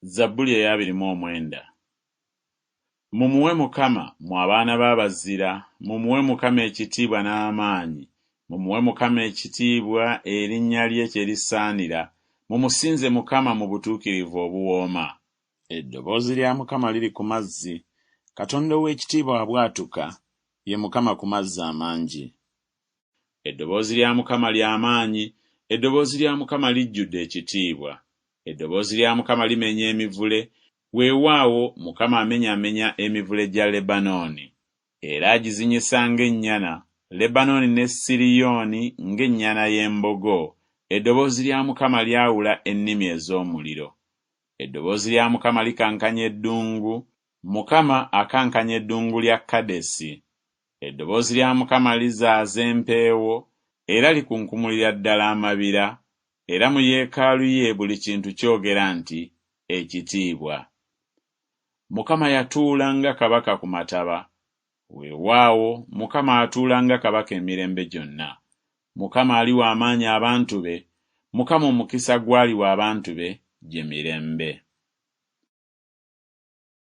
Zabbuli eya 29. Mumuwe Mukama mu abaana b'abazira, mumuwe Mukama ekitiibwa n'amaanyi, mumuwe Mukama ekitiibwa erinnya lye kye lisaanira, mumusinze Mukama mu butuukirivu obuwooma. Eddoboozi lya Mukama liri ku mazzi, Katonda ow'ekitiibwa abwatuka, ye Mukama ku mazzi amangi. Eddoboozi lya Mukama ly'amaanyi, eddoboozi lya Mukama lijjudde ekitiibwa. Eddoboozi lya Mukama limenya emivule, weewaawo Mukama amenyaamenya emivule gya Lebanooni. Era agizinyisa ng'ennyana, Lebanooni ne Siriyooni ng'ennyana y'embogo. Eddoboozi lya Mukama lyawula ennimi ez'omuliro. Eddoboozi lya Mukama likankanya eddungu, Mukama akankanya eddungu lya Kadesi. Eddoboozi lya Mukama lizaaza empeewo, era likunkumulira ddala amabira, era mu yeekaalu ye buli kintu kyogera nti ekitiibwa. Mukama yatuula nga kabaka ku mataba, weewaawo Mukama atuula nga kabaka emirembe gyonna. Mukama aliwa amaanyi abantu be, Mukama omukisa gw'aliwa abantu be gye mirembe.